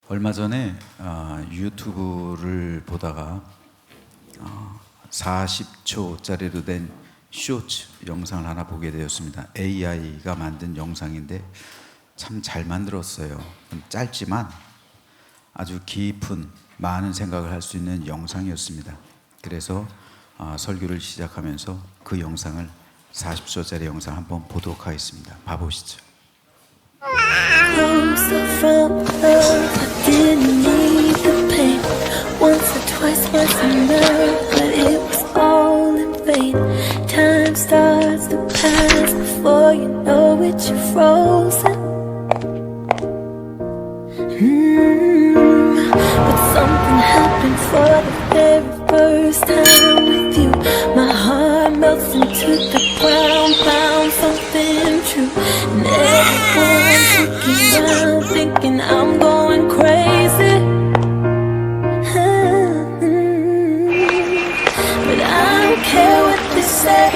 얼마 전에 유튜브를 보다가 40초짜리로 된 쇼츠 영상을 하나 보게 되었습니다. AI가 만든 영상인데 참 잘 만들었어요. 짧지만 아주 깊은 많은 생각을 할 수 있는 영상이었습니다. 그래서 설교를 시작하면서 그 영상을 40초짜리 영상 한번 보도록 하겠습니다. 봐보시죠. Closer from love, I didn't need the pain. Once or twice was enough, but it was all in vain. Time starts to pass before you know it, you're frozen. But something happened for the very first time with you. My heart melts into the ground, found something true. And everyone's looking around, thinking I'm going crazy. But I don't care what they say,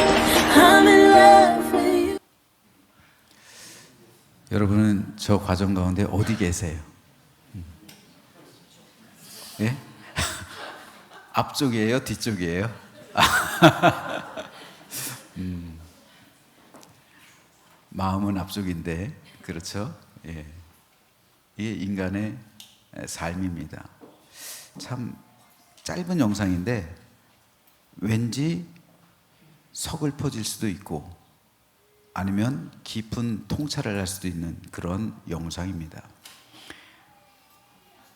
I'm in love with you. 여러분은 저 과정 가운데 어디 계세요? 예? 앞쪽이에요? 뒤쪽이에요? 마음은 앞쪽인데, 그렇죠? 예. 이게 인간의 삶입니다. 참 짧은 영상인데 왠지 서글퍼질 수도 있고 아니면 깊은 통찰을 할 수도 있는 그런 영상입니다.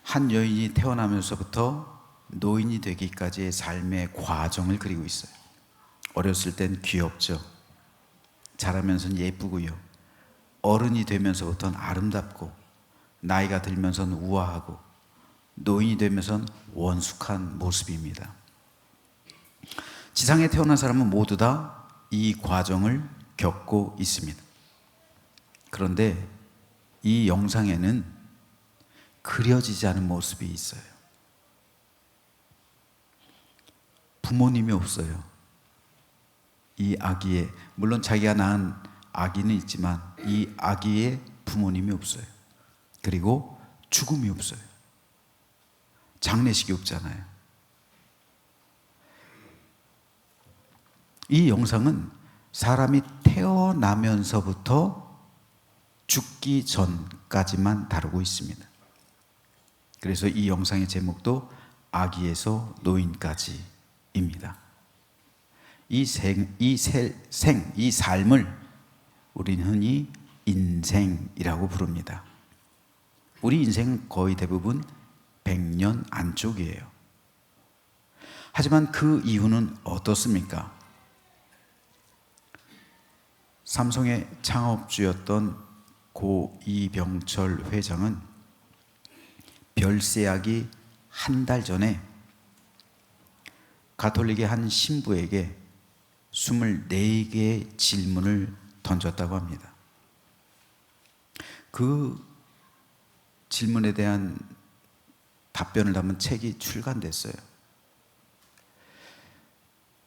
한 여인이 태어나면서부터 노인이 되기까지의 삶의 과정을 그리고 있어요. 어렸을 땐 귀엽죠. 자라면서는 예쁘고요. 어른이 되면서부터는 아름답고, 나이가 들면서는 우아하고, 노인이 되면서는 원숙한 모습입니다. 지상에 태어난 사람은 모두 다 이 과정을 겪고 있습니다. 그런데 이 영상에는 그려지지 않은 모습이 있어요. 부모님이 없어요. 이 아기의, 물론 자기가 낳은 아기는 있지만 이 아기의 부모님이 없어요. 그리고 죽음이 없어요. 장례식이 없잖아요. 이 영상은 사람이 태어나면서부터 죽기 전까지만 다루고 있습니다. 그래서 이 영상의 제목도 아기에서 노인까지입니다. 이 삶을 우리는 흔히 인생이라고 부릅니다. 우리 인생은 거의 대부분 100년 안쪽이에요. 하지만 그 이유는 어떻습니까? 삼성의 창업주였던 고 이병철 회장은 별세하기 한 달 전에 가톨릭의 한 신부에게 24개의 질문을 던졌다고 합니다. 그 질문에 대한 답변을 담은 책이 출간됐어요.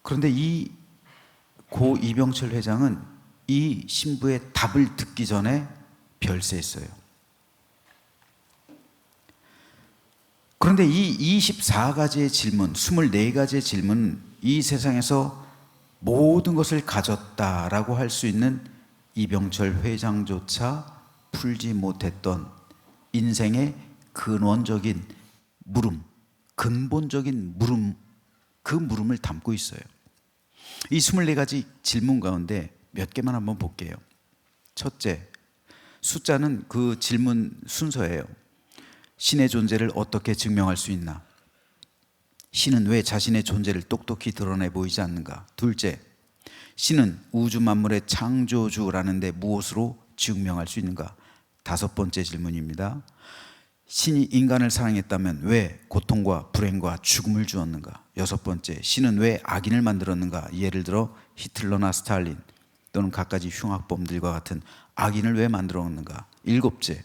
그런데 이 고 이병철 회장은 이 신부의 답을 듣기 전에 별세했어요. 그런데 이 24가지의 질문, 24가지의 질문은 이 세상에서 모든 것을 가졌다라고 할 수 있는 이병철 회장조차 풀지 못했던 인생의 근원적인 물음, 근본적인 물음, 그 물음을 담고 있어요. 이 24가지 질문 가운데 몇 개만 한번 볼게요. 첫째, 숫자는 그 질문 순서예요. 신의 존재를 어떻게 증명할 수 있나? 신은 왜 자신의 존재를 똑똑히 드러내 보이지 않는가? 둘째, 신은 우주 만물의 창조주라는데 무엇으로 증명할 수 있는가? 다섯 번째 질문입니다. 신이 인간을 사랑했다면 왜 고통과 불행과 죽음을 주었는가? 여섯 번째, 신은 왜 악인을 만들었는가? 예를 들어 히틀러나 스탈린 또는 갖가지 흉악범들과 같은 악인을 왜 만들었는가? 일곱째,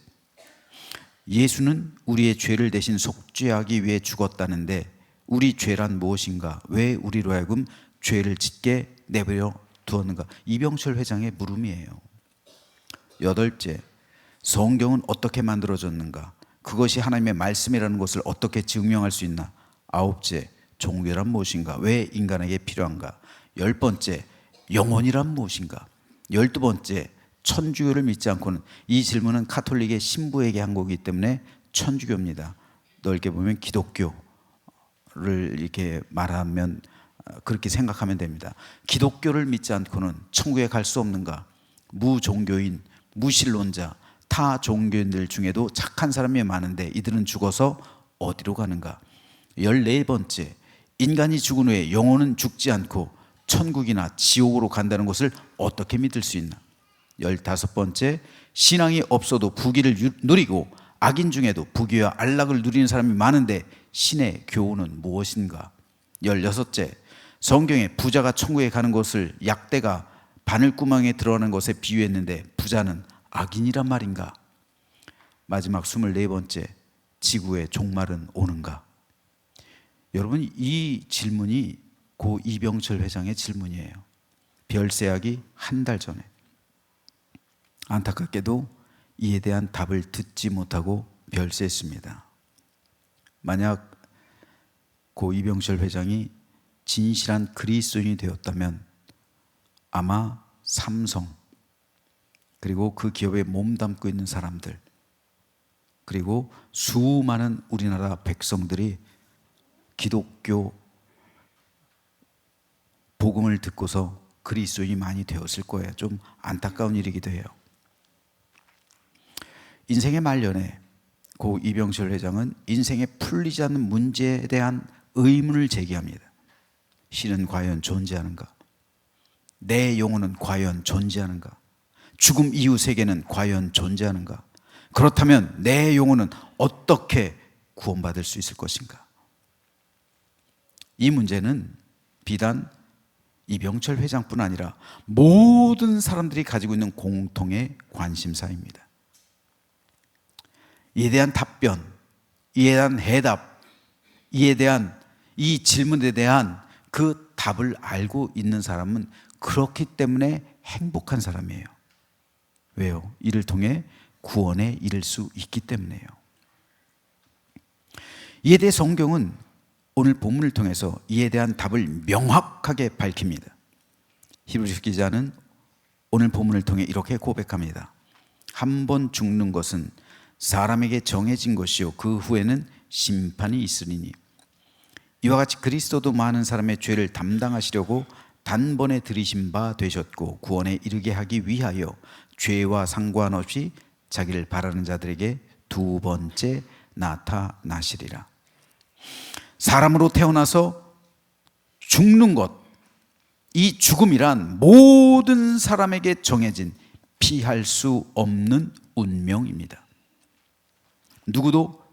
예수는 우리의 죄를 대신 속죄하기 위해 죽었다는데 우리 죄란 무엇인가? 왜 우리로 하여금 죄를 짓게 내버려 두었는가? 이병철 회장의 물음이에요. 여덟째, 성경은 어떻게 만들어졌는가? 그것이 하나님의 말씀이라는 것을 어떻게 증명할 수 있나? 아홉째, 종교란 무엇인가? 왜 인간에게 필요한가? 10번째, 영혼이란 무엇인가? 12번째, 천주교를 믿지 않고는, 이 질문은 카톨릭의 신부에게 한 거기 때문에 천주교입니다. 넓게 보면 기독교를 이렇게 말하면 그렇게 생각하면 됩니다. 기독교를 믿지 않고는 천국에 갈 수 없는가? 무종교인, 무신론자, 타 종교인들 중에도 착한 사람이 많은데 이들은 죽어서 어디로 가는가? 14번째, 인간이 죽은 후에 영혼은 죽지 않고 천국이나 지옥으로 간다는 것을 어떻게 믿을 수 있나? 15번째, 신앙이 없어도 부귀를 누리고 악인 중에도 부귀와 안락을 누리는 사람이 많은데 신의 교훈은 무엇인가? 16째, 성경에 부자가 천국에 가는 것을 약대가 바늘구멍에 들어가는 것에 비유했는데 부자는 악인이란 말인가? 마지막 24번째, 지구의 종말은 오는가? 여러분, 이 질문이 고 이병철 회장의 질문이에요. 별세하기 한 달 전에. 안타깝게도 이에 대한 답을 듣지 못하고 별세했습니다. 만약 고 이병철 회장이 진실한 그리스도인이 되었다면 아마 삼성, 그리고 그 기업에 몸담고 있는 사람들, 그리고 수많은 우리나라 백성들이 기독교 복음을 듣고서 그리스도인이 많이 되었을 거예요. 좀 안타까운 일이기도 해요. 인생의 말년에 고 이병철 회장은 인생에 풀리지 않는 문제에 대한 의문을 제기합니다. 신은 과연 존재하는가? 내 영혼은 과연 존재하는가? 죽음 이후 세계는 과연 존재하는가? 그렇다면 내 영혼은 어떻게 구원받을 수 있을 것인가? 이 문제는 비단 이병철 회장뿐 아니라 모든 사람들이 가지고 있는 공통의 관심사입니다. 이에 대한 답변, 이에 대한 해답, 이에 대한 이 질문에 대한 그 답을 알고 있는 사람은 그렇기 때문에 행복한 사람이에요. 왜요? 이를 통해 구원에 이를 수 있기 때문에요. 이에 대해 성경은 오늘 본문을 통해서 이에 대한 답을 명확하게 밝힙니다. 히브리서 기자는 오늘 본문을 통해 이렇게 고백합니다. 한 번 죽는 것은 사람에게 정해진 것이요 그 후에는 심판이 있으리니 이와 같이 그리스도도 많은 사람의 죄를 담당하시려고 단번에 들이신 바 되셨고 구원에 이르게 하기 위하여 죄와 상관없이 자기를 바라는 자들에게 두 번째 나타나시리라. 사람으로 태어나서 죽는 것, 이 죽음이란 모든 사람에게 정해진 피할 수 없는 운명입니다. 누구도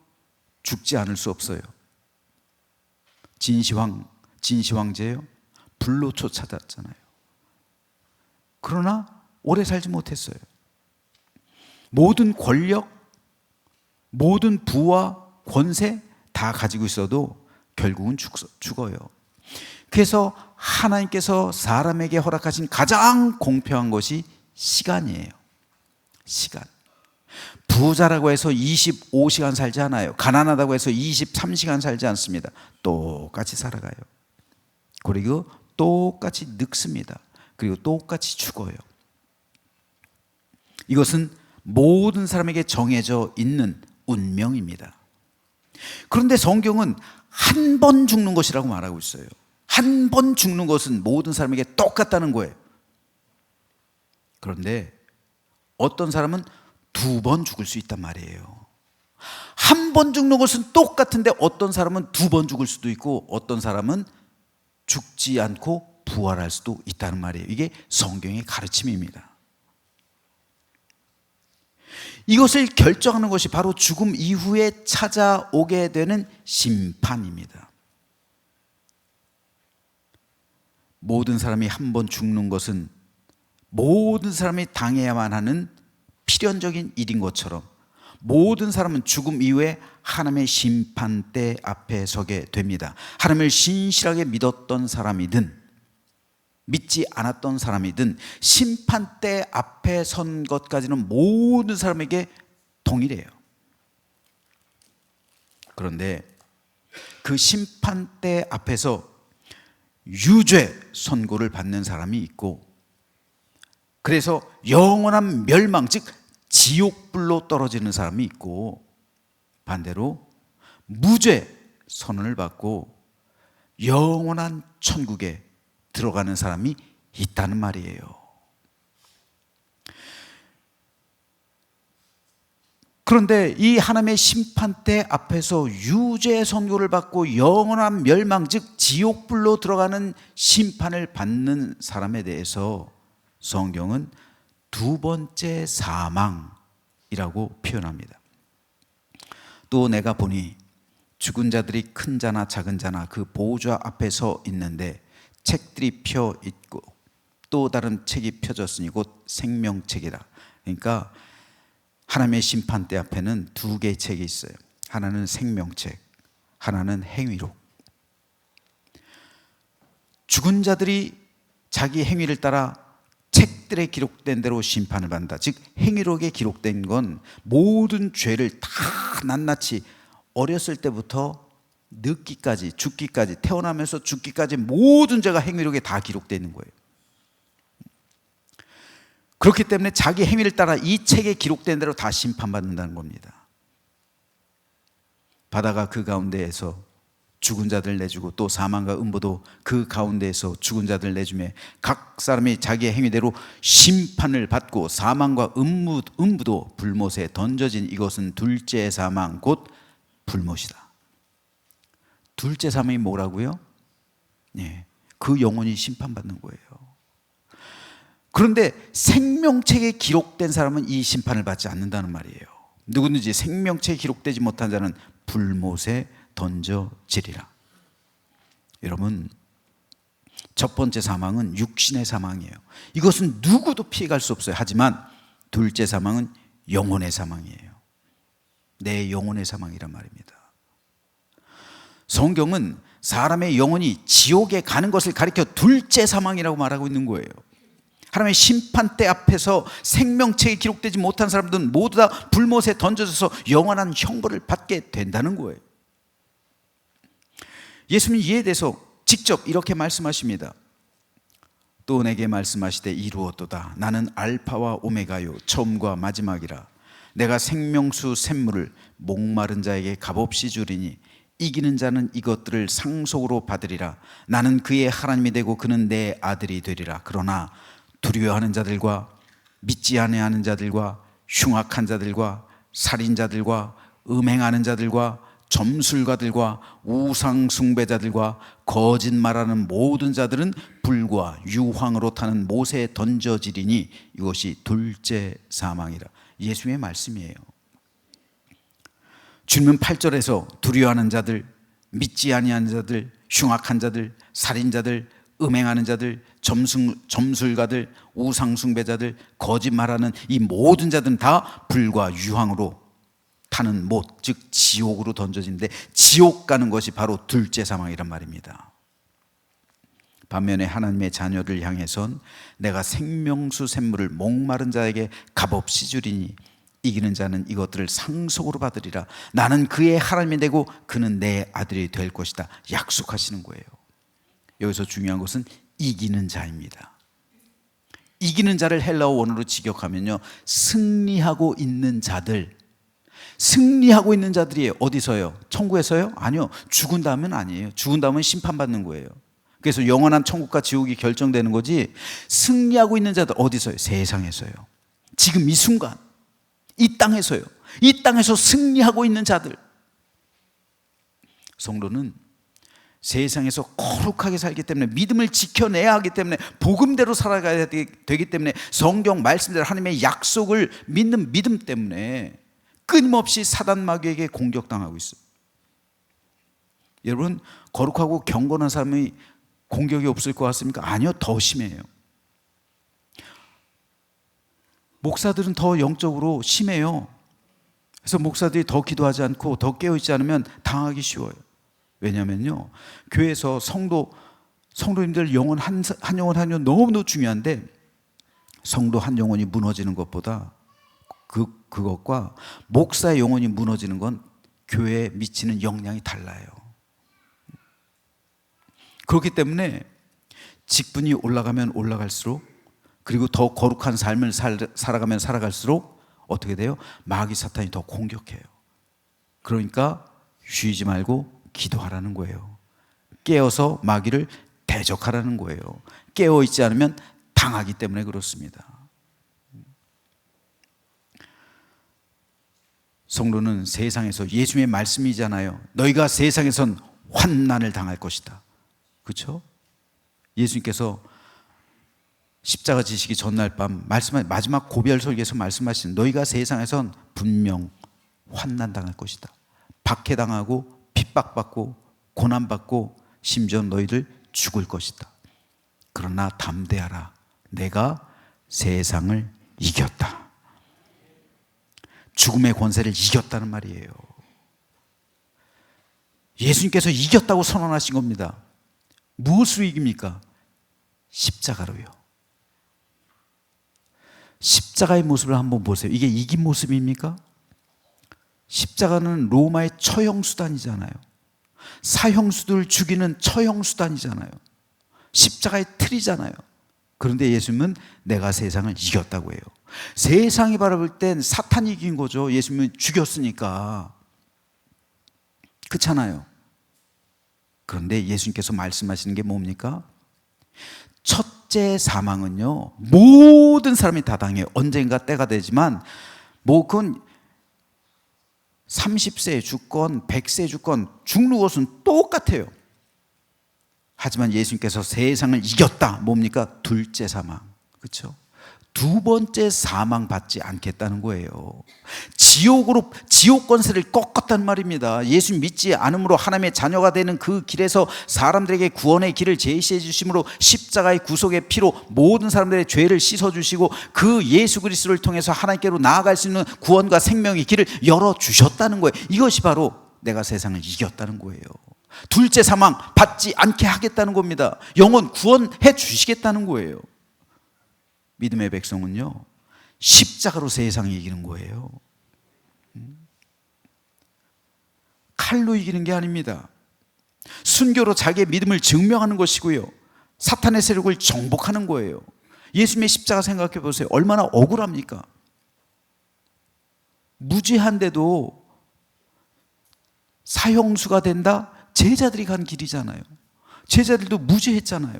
죽지 않을 수 없어요. 진시황제요? 불로 쫓아갔잖아요. 그러나 오래 살지 못했어요. 모든 권력, 모든 부와 권세 다 가지고 있어도 결국은 죽어요. 그래서 하나님께서 사람에게 허락하신 가장 공평한 것이 시간이에요. 시간. 부자라고 해서 25시간 살지 않아요. 가난하다고 해서 23시간 살지 않습니다. 똑같이 살아가요. 그리고 똑같이 늙습니다. 그리고 똑같이 죽어요. 이것은 모든 사람에게 정해져 있는 운명입니다. 그런데 성경은 한 번 죽는 것이라고 말하고 있어요. 한 번 죽는 것은 모든 사람에게 똑같다는 거예요. 그런데 어떤 사람은 두 번 죽을 수 있단 말이에요. 한 번 죽는 것은 똑같은데 어떤 사람은 두 번 죽을 수도 있고 어떤 사람은 죽지 않고 부활할 수도 있다는 말이에요. 이게 성경의 가르침입니다. 이것을 결정하는 것이 바로 죽음 이후에 찾아오게 되는 심판입니다. 모든 사람이 한 번 죽는 것은 모든 사람이 당해야만 하는 필연적인 일인 것처럼 모든 사람은 죽음 이후에 하나님의 심판대 앞에 서게 됩니다. 하나님을 신실하게 믿었던 사람이든 믿지 않았던 사람이든 심판대 앞에 선 것까지는 모든 사람에게 동일해요. 그런데 그 심판대 앞에서 유죄 선고를 받는 사람이 있고, 그래서 영원한 멸망, 즉 지옥불로 떨어지는 사람이 있고, 반대로 무죄 선언을 받고 영원한 천국에 들어가는 사람이 있다는 말이에요. 그런데 이 하나님의 심판대 앞에서 유죄 선고를 받고 영원한 멸망, 즉 지옥불로 들어가는 심판을 받는 사람에 대해서 성경은 두 번째 사망이라고 표현합니다. 또 내가 보니 죽은 자들이 큰 자나 작은 자나 그 보좌 앞에 서 있는데 책들이 펴 있고 또 다른 책이 펴졌으니 곧 생명책이라. 그러니까 하나님의 심판대 앞에는 두 개의 책이 있어요. 하나는 생명책, 하나는 행위록. 죽은 자들이 자기 행위를 따라 책들에 기록된 대로 심판을 받는다. 즉 행위록에 기록된 건 모든 죄를 다 낱낱이 어렸을 때부터 늙기까지, 죽기까지, 태어나면서 죽기까지 모든 죄가 행위록에 다 기록되어 있는 거예요. 그렇기 때문에 자기 행위를 따라 이 책에 기록된 대로 다 심판받는다는 겁니다. 바다가 그 가운데에서 죽은 자들 내주고 또 사망과 음부도 그 가운데에서 죽은 자들 내주매 각 사람이 자기의 행위대로 심판을 받고 사망과 음부도 불못에 던져진 이것은 둘째 사망 곧 불못이다. 둘째 사망이 뭐라고요? 네, 그 영혼이 심판받는 거예요. 그런데 생명책에 기록된 사람은 이 심판을 받지 않는다는 말이에요. 누구든지 생명책에 기록되지 못한 자는 불못에 던져지리라. 여러분, 첫 번째 사망은 육신의 사망이에요. 이것은 누구도 피해갈 수 없어요. 하지만 둘째 사망은 영혼의 사망이에요. 내 영혼의 사망이란 말입니다. 성경은 사람의 영혼이 지옥에 가는 것을 가리켜 둘째 사망이라고 말하고 있는 거예요. 하나님의 심판대 앞에서 생명책에 기록되지 못한 사람들은 모두 다 불못에 던져져서 영원한 형벌을 받게 된다는 거예요. 예수님이 이에 대해서 직접 이렇게 말씀하십니다. 또 내게 말씀하시되 이루었도다. 나는 알파와 오메가요 처음과 마지막이라. 내가 생명수 샘물을 목마른 자에게 값없이 주리니 이기는 자는 이것들을 상속으로 받으리라. 나는 그의 하나님이 되고 그는 내 아들이 되리라. 그러나 두려워하는 자들과 믿지 아니하는 자들과 흉악한 자들과 살인자들과 음행하는 자들과 점술가들과 우상 숭배자들과 거짓말하는 모든 자들은 불과 유황으로 타는 못에 던져지리니 이것이 둘째 사망이라. 예수님의 말씀이에요. 주님은 8절에서 두려워하는 자들, 믿지 아니하는 자들, 흉악한 자들, 살인자들, 음행하는 자들, 점술가들, 우상숭배자들, 거짓말하는 이 모든 자들은 다 불과 유황으로 타는 못, 즉 지옥으로 던져지는데 지옥 가는 것이 바로 둘째 사망이란 말입니다. 반면에 하나님의 자녀를 향해선 내가 생명수 샘물을 목마른 자에게 값없이 주리니 이기는 자는 이것들을 상속으로 받으리라. 나는 그의 하나님이 되고 그는 내 아들이 될 것이다. 약속하시는 거예요. 여기서 중요한 것은 이기는 자입니다. 이기는 자를 헬라어 원어로 직역하면요, 승리하고 있는 자들. 승리하고 있는 자들이에요. 어디서요? 천국에서요? 아니요. 죽은 다음은 아니에요. 죽은 다음은 심판받는 거예요. 그래서 영원한 천국과 지옥이 결정되는 거지. 승리하고 있는 자들 어디서요? 세상에서요. 지금 이 순간 이 땅에서요. 이 땅에서 승리하고 있는 자들. 성도는 세상에서 거룩하게 살기 때문에 믿음을 지켜내야 하기 때문에 복음대로 살아가야 되기 때문에 성경 말씀대로 하나님의 약속을 믿는 믿음 때문에 끊임없이 사단 마귀에게 공격당하고 있어요. 여러분, 거룩하고 경건한 사람이 공격이 없을 것 같습니까? 아니요, 더 심해요. 목사들은 더 영적으로 심해요. 그래서 목사들이 더 기도하지 않고 더 깨어있지 않으면 당하기 쉬워요. 왜냐면요, 교회에서 성도님들 영혼 한 영혼 한 영혼 너무너무 중요한데 성도 한 영혼이 무너지는 것보다 그것과 목사의 영혼이 무너지는 건 교회에 미치는 영향이 달라요. 그렇기 때문에 직분이 올라가면 올라갈수록, 그리고 더 거룩한 삶을 살아가면 살아갈수록 어떻게 돼요? 마귀 사탄이 더 공격해요. 그러니까 쉬지 말고 기도하라는 거예요. 깨어서 마귀를 대적하라는 거예요. 깨어있지 않으면 당하기 때문에 그렇습니다. 성도는 세상에서, 예수님의 말씀이잖아요. 너희가 세상에선 환난을 당할 것이다. 그렇죠? 예수님께서 십자가 지시기 전날 밤 마지막 고별 설교에서 말씀하신, 너희가 세상에선 분명 환난 당할 것이다. 박해당하고 핍박받고 고난받고 심지어 너희들 죽을 것이다. 그러나 담대하라. 내가 세상을 이겼다. 죽음의 권세를 이겼다는 말이에요. 예수님께서 이겼다고 선언하신 겁니다. 무엇으로 이깁니까? 십자가로요. 십자가의 모습을 한번 보세요. 이게 이긴 모습입니까? 십자가는 로마의 처형수단이잖아요. 사형수들을 죽이는 처형수단이잖아요. 십자가의 틀이잖아요. 그런데 예수님은 내가 세상을 이겼다고 해요. 세상이 바라볼 땐 사탄이 이긴 거죠. 예수님은 죽였으니까. 그렇잖아요. 그런데 예수님께서 말씀하시는 게 뭡니까? 첫째 사망은요, 모든 사람이 다 당해요. 언젠가 때가 되지만, 그건 30세에 죽건 100세에 죽건 죽는 것은 똑같아요. 하지만 예수님께서 세상을 이겼다. 뭡니까? 둘째 사망. 그렇죠? 두 번째 사망 받지 않겠다는 거예요. 지옥 권세를 꺾었단 말입니다. 예수 믿지 않음으로 하나님의 자녀가 되는 그 길에서 사람들에게 구원의 길을 제시해 주심으로 십자가의 구속의 피로 모든 사람들의 죄를 씻어 주시고, 그 예수 그리스도를 통해서 하나님께로 나아갈 수 있는 구원과 생명의 길을 열어 주셨다는 거예요. 이것이 바로 내가 세상을 이겼다는 거예요. 둘째 사망 받지 않게 하겠다는 겁니다. 영원 구원해 주시겠다는 거예요. 믿음의 백성은요, 십자가로 세상을 이기는 거예요. 칼로 이기는 게 아닙니다. 순교로 자기의 믿음을 증명하는 것이고요, 사탄의 세력을 정복하는 거예요. 예수님의 십자가 생각해 보세요. 얼마나 억울합니까? 무죄한데도 사형수가 된다? 제자들이 간 길이잖아요. 제자들도 무죄했잖아요.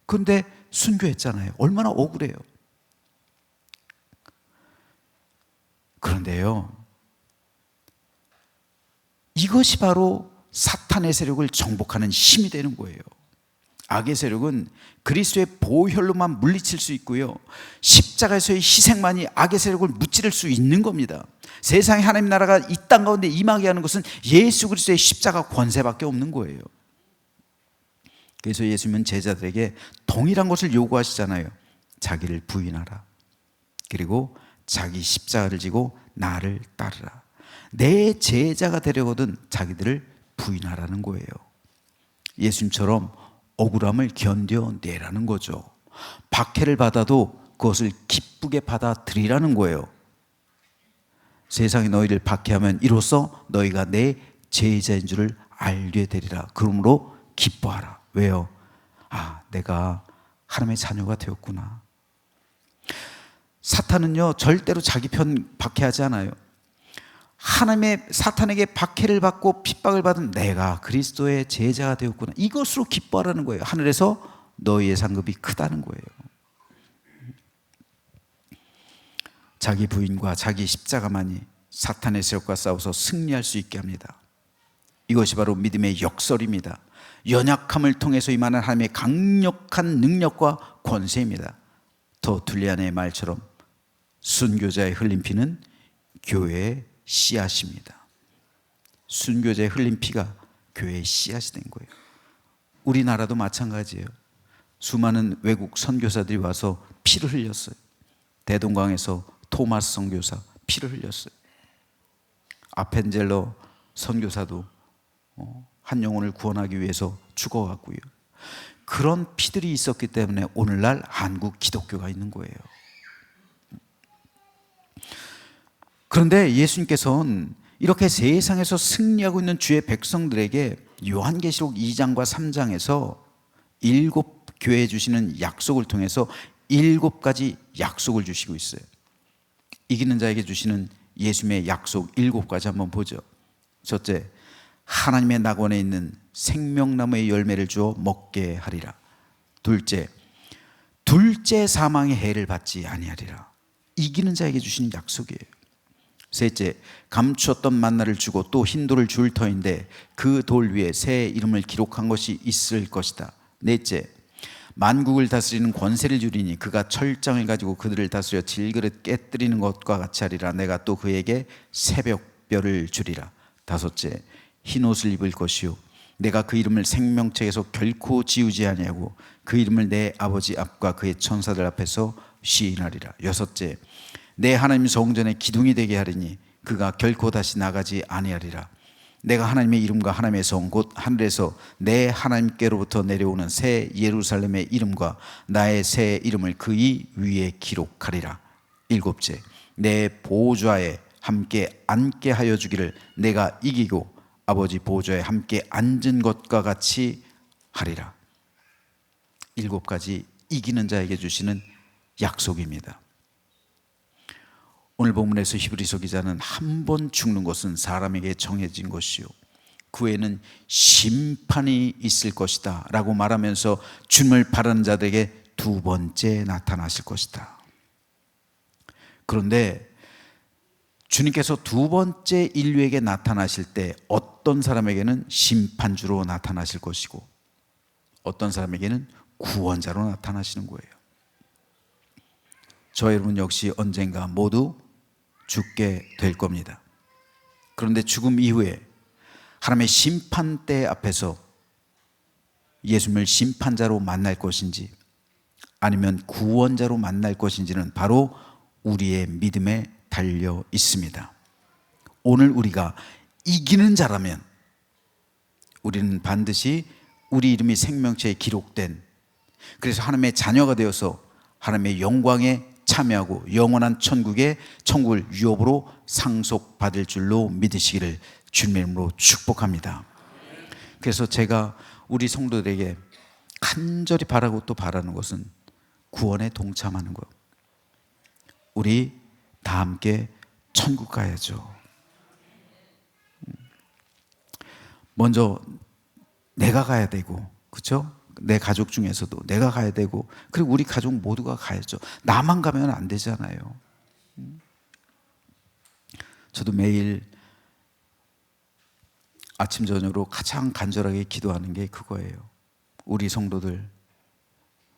그런데 순교했잖아요. 얼마나 억울해요. 그런데요, 이것이 바로 사탄의 세력을 정복하는 힘이 되는 거예요. 악의 세력은 그리스도의 보혈로만 물리칠 수 있고요, 십자가에서의 희생만이 악의 세력을 무찌를 수 있는 겁니다. 세상에 하나님 나라가 이 땅 가운데 임하게 하는 것은 예수 그리스도의 십자가 권세밖에 없는 거예요. 그래서 예수님은 제자들에게 동일한 것을 요구하시잖아요. 자기를 부인하라. 그리고 자기 십자가를 지고 나를 따르라. 내 제자가 되려거든 자기들을 부인하라는 거예요. 예수님처럼 억울함을 견뎌내라는 거죠. 박해를 받아도 그것을 기쁘게 받아들이라는 거예요. 세상이 너희를 박해하면 이로써 너희가 내 제자인 줄을 알게 되리라. 그러므로 기뻐하라. 왜요? 내가 하나님의 자녀가 되었구나. 사탄은요, 절대로 자기 편 박해하지 않아요. 사탄에게 박해를 받고 핍박을 받은 내가 그리스도의 제자가 되었구나, 이것으로 기뻐하라는 거예요. 하늘에서 너희의 상급이 크다는 거예요. 자기 부인과 자기 십자가만이 사탄의 세력과 싸워서 승리할 수 있게 합니다. 이것이 바로 믿음의 역설입니다. 연약함을 통해서 임하는 하나님의 강력한 능력과 권세입니다. 터툴리안의 말처럼 순교자의 흘린 피는 교회의 씨앗입니다. 순교자의 흘린 피가 교회의 씨앗이 된 거예요. 우리나라도 마찬가지예요. 수많은 외국 선교사들이 와서 피를 흘렸어요. 대동강에서 토마스 선교사 피를 흘렸어요. 아펜젤러 선교사도 한 영혼을 구원하기 위해서 죽어갔고요. 그런 피들이 있었기 때문에 오늘날 한국 기독교가 있는 거예요. 그런데 예수님께서는 이렇게 세상에서 승리하고 있는 주의 백성들에게 요한계시록 2장과 3장에서 7교회 주시는 약속을 통해서 7가지 약속을 주시고 있어요. 이기는 자에게 주시는 예수님의 약속 7가지 한번 보죠. 첫째, 하나님의 낙원에 있는 생명나무의 열매를 주어 먹게 하리라. 둘째, 사망의 해를 받지 아니하리라. 이기는 자에게 주시는 약속이에요. 셋째, 감추었던 만나를 주고 또 흰 돌을 줄 터인데 그 돌 위에 새 이름을 기록한 것이 있을 것이다. 넷째, 만국을 다스리는 권세를 주리니 그가 철장을 가지고 그들을 다스려 질그릇 깨뜨리는 것과 같이 하리라. 내가 또 그에게 새벽별을 주리라. 다섯째, 흰 옷을 입을 것이요 내가 그 이름을 생명책에서 결코 지우지 아니하고 그 이름을 내 아버지 앞과 그의 천사들 앞에서 시인하리라. 여섯째, 내 하나님 성전의 기둥이 되게 하리니 그가 결코 다시 나가지 아니하리라. 내가 하나님의 이름과 하나님의 성 곧 하늘에서 내 하나님께로부터 내려오는 새 예루살렘의 이름과 나의 새 이름을 그의 위에 기록하리라. 일곱째, 내 보좌에 함께 앉게 하여 주기를 내가 이기고 아버지 보좌에 함께 앉은 것과 같이 하리라. 7가지 이기는 자에게 주시는 약속입니다. 오늘 본문에서 히브리서 기자는 한 번 죽는 것은 사람에게 정해진 것이요 그 후에는 심판이 있을 것이다 라고 말하면서 주님을 바라는 자들에게 2번째 나타나실 것이다. 그런데 주님께서 2번째 인류에게 나타나실 때 어떤 사람에게는 심판주로 나타나실 것이고 어떤 사람에게는 구원자로 나타나시는 거예요. 저 여러분 역시 언젠가 모두 죽게 될 겁니다. 그런데 죽음 이후에 하나님의 심판대 앞에서 예수님을 심판자로 만날 것인지 아니면 구원자로 만날 것인지는 바로 우리의 믿음에 달려 있습니다. 오늘 우리가 이기는 자라면 우리는 반드시 우리 이름이 생명체에 기록된, 그래서 하나님의 자녀가 되어서 하나님의 영광에 참여하고 영원한 천국을 유업으로 상속받을 줄로 믿으시기를 주님의 이름으로 축복합니다. 그래서 제가 우리 성도들에게 간절히 바라고 또 바라는 것은 구원에 동참하는 것. 우리 다 함께 천국 가야죠. 먼저 내가 가야 되고, 그렇죠? 내 가족 중에서도 내가 가야 되고, 그리고 우리 가족 모두가 가야죠. 나만 가면 안 되잖아요. 저도 매일 아침 저녁으로 가장 간절하게 기도하는 게 그거예요. 우리 성도들,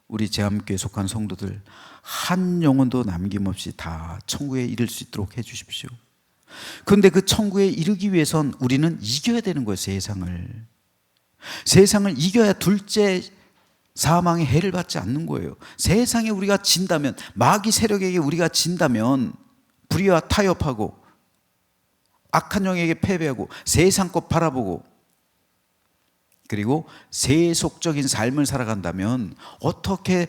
우리 제함교회에 속한 성도들 한 영혼도 남김없이 다 천국에 이를 수 있도록 해 주십시오. 그런데 그 천국에 이르기 위해선 우리는 이겨야 되는 거예요. 세상을 이겨야 둘째 사망의 해를 받지 않는 거예요. 세상에 우리가 진다면, 마귀 세력에게 우리가 진다면 불의와 타협하고 악한 영에게 패배하고 세상 것 바라보고 그리고 세속적인 삶을 살아간다면 어떻게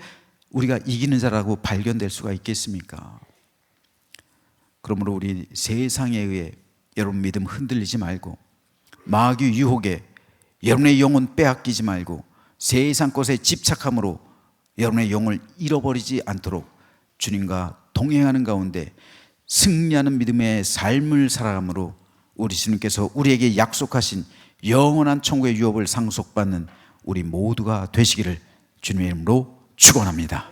우리가 이기는 자라고 발견될 수가 있겠습니까? 그러므로 우리 세상에 의해 여러분 믿음 흔들리지 말고, 마귀 유혹에 여러분의 영혼 빼앗기지 말고, 세상 것에 집착함으로 여러분의 영을 잃어버리지 않도록 주님과 동행하는 가운데 승리하는 믿음의 삶을 살아감으로 우리 주님께서 우리에게 약속하신 영원한 천국의 유업을 상속받는 우리 모두가 되시기를 주님의 이름으로 축원합니다.